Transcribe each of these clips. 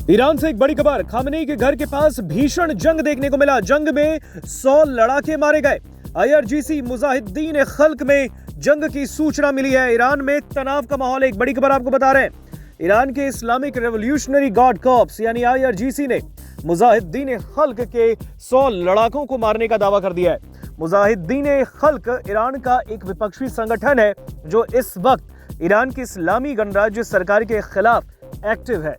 Iran से एक बड़ी खबर। खामेनेई के घर के पास भीषण जंग देखने को मिला। जंग में 100 लड़ाके मारे गए। IRGC मुजाहिदीन खल्क में जंग की सूचना मिली है। ईरान में तनाव का माहौल है। एक बड़ी खबर आपको बता रहे हैं। ईरान के इस्लामिक रेवोल्यूशनरी गार्ड कॉर्प्स यानी IRGC ने मुजाहिदीन खल्क के 100 लड़ाकों को मारने का दावा कर दिया है। मुजाहिदीन खल्क ईरान का एक विपक्षी संगठन है जो इस वक्त ईरान की इस्लामी गणराज्य सरकार के खिलाफ एक्टिव है।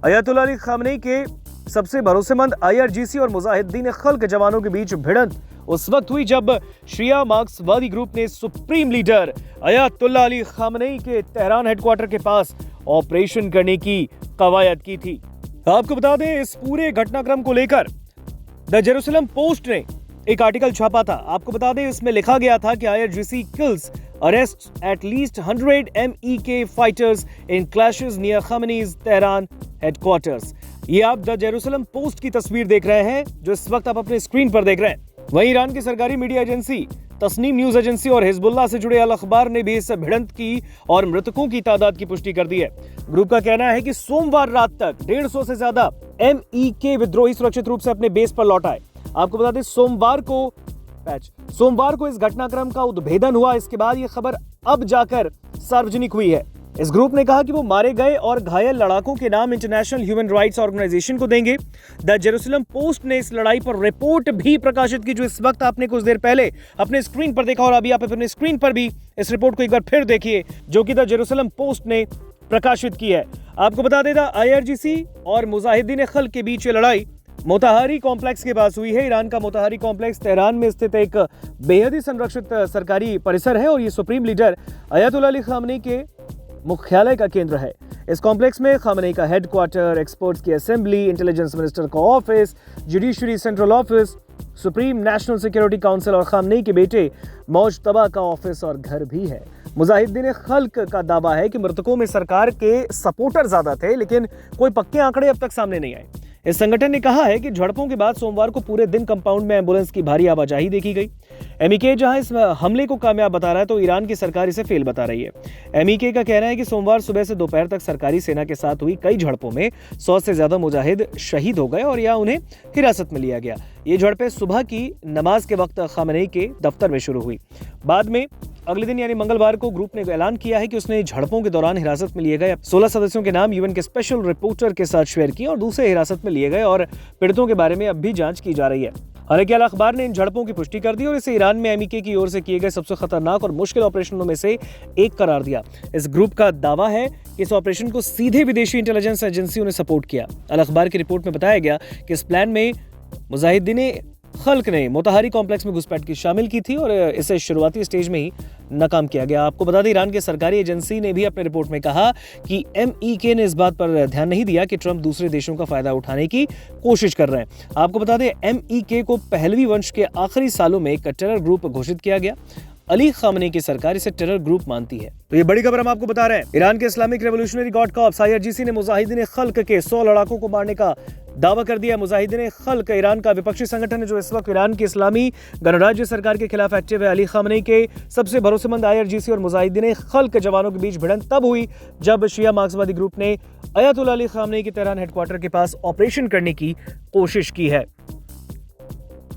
अयतुल्लाह अली खामेनेई के सबसे भरोसेमंद IRGC और मुजाहिदीन खल्क जवानों के बीच भिड़ंत उस वक्त हुई जब शिया मार्क्सवादी ग्रुप ने supreme leader Ayatollah Ali Khamenei के तेहरान हेडक्वार्टर के पास ऑपरेशन करने की कवायद की थी। आपको बता दें, इस पूरे घटनाक्रम को लेकर द जेरूसलम पोस्ट ने एक आर्टिकल छापा था। आपको बता दें, इसमें लिखा गया था कि IRGC kills arrests at least 100 MEK fighters in clashes near Khamenei's Tehran headquarters। ये आप द जेरूसलम पोस्ट की तस्वीर देख रहे हैं जो इस वक्त आप अपने स्क्रीन पर देख रहे हैं। वहीं ईरान की सरकारी media agency Tasnim news agency और हिजबुल्लाह से जुड़े अल अखबार ने भी इस भिड़ंत की और मृतकों की तादाद की पुष्टि कर दी है। ग्रुप का कहना है कि सोमवार रात तक 150 से ज्यादा MEK विद्रोही सुरक्षित रूप से अपने बेस पर लौट आए। आपको बता दें, सोमवार को इस घटनाक्रम का उद्भेदन हुआ। इसके बाद यह खबर अब जाकर सार्वजनिक हुई है। इस ग्रुप ने कहा कि वो मारे गए और घायल लड़ाकों के नाम इंटरनेशनल ह्यूमन राइट्स ऑर्गेनाइजेशन को देंगे। द जेरूसलम पोस्ट ने इस लड़ाई पर रिपोर्ट भी प्रकाशित की जो इस वक्त आपने कुछ देर पहले अपने स्क्रीन पर देखा और अभी आप अपने स्क्रीन पर भी इस रिपोर्ट को एक बार फिर देखिए जो कि द जेरूसलम पोस्ट ने प्रकाशित की है। आपको बता दें, IRGC और मुजाहिदीन खल्क के बीच ये लड़ाई मोताहारी कॉम्प्लेक्स के पास हुई है। ईरान का मोताहारी कॉम्प्लेक्स तेहरान में स्थित एक बेहद ही संरक्षित सरकारी परिसर है और ये supreme leader Ayatollah Ali Khamenei के मुख्यालय का केंद्र है। इस कॉम्प्लेक्स में खामेनेई का हेडक्वार्टर, एक्सपर्ट्स की असेंबली, इंटेलिजेंस मिनिस्टर का office, judiciary central office, supreme national security council और खामेनेई के बेटे मोज्तबा का ऑफिस और घर भी है। मुजाहिदीन खल्क का दावा है कि मृतकों में सरकार के सपोर्टर ज्यादा थे, लेकिन कोई पक्के आंकड़े अब तक सामने नहीं आए। इस संगठन ने कहा है कि झड़पों के बाद सोमवार को पूरे दिन कंपाउंड में एम्बुलेंस की भारी आवाजाही देखी गई। MEK जहां इस हमले को कामयाब बता रहा है तो ईरान की सरकार इसे फेल बता रही है। MEK का कहना है कि सोमवार सुबह से दोपहर तक सरकारी सेना के साथ हुई कई झड़पों में 100 से ज्यादा मुजाहिद शहीद हो गए और या उन्हें हिरासत में लिया गया। ये झड़पें सुबह की नमाज के वक्त खामेनेई के दफ्तर में शुरू हुई। बाद में अगले दिन यानी मंगलवार को ग्रुप ने ऐलान किया है कि उसने झड़पों के दौरान हिरासत में लिए गए 16 सदस्यों के नाम UN के स्पेशल रिपोर्टर के साथ शेयर किए और दूसरे हिरासत में लिए गए और पीड़ितों के बारे में अब भी जांच की जा रही है। हालांकि अल अखबार ने इन झड़पों की पुष्टि कर दी और इसे ईरान में MEK की ओर से किए गए सबसे खतरनाक और मुश्किल ऑपरेशनों में से एक करार दिया। इस ग्रुप का दावा है कि इस ऑपरेशन को सीधे विदेशी इंटेलिजेंस एजेंसियों ने सपोर्ट किया। अल अखबार की रिपोर्ट में बताया गया कि इस प्लान में मुजाहिदीन खल्क ने मोताहारी कॉम्प्लेक्स में घुसपैठ की शामिल की थी और इसे शुरुआती स्टेज में ही नाकाम किया गया। आपको बता दें, ईरान की सरकारी एजेंसी ने भी अपने रिपोर्ट में कहा कि MEK ने इस बात पर ध्यान नहीं दिया कि ट्रंप दूसरे देशों का फायदा उठाने की कोशिश कर रहे हैं। आपको बता दें, MEK को पहलवी वंश के आखिरी सालों में एक टेरर ग्रुप घोषित किया गया। अली खामेनेई की सरकार इसे टेरर ग्रुप मानती है। तो ये बड़ी खबर हम आपको बता रहे हैं। ईरान के Islamic revolutionary guard corps IRGC ने मुजाहिदीन खल्क के 100 लड़ाकों को मारने का दावा कर दिया। मुजाहिदीन खल्क ईरान का विपक्षी संगठन है जो इस वक्त ईरान की इस्लामी गणराज्य सरकार के खिलाफ एक्टिव है। अली खामेनेई के सबसे भरोसेमंद IRGC और मुजाहिदीन खल्क जवानों के बीच भिड़ंत तब हुई जब शिया मार्क्सवादी ग्रुप ने अयतुल्लाह अली खामेनेई के तेहरान हेडक्वार्टर के पास ऑपरेशन करने की कोशिश की है।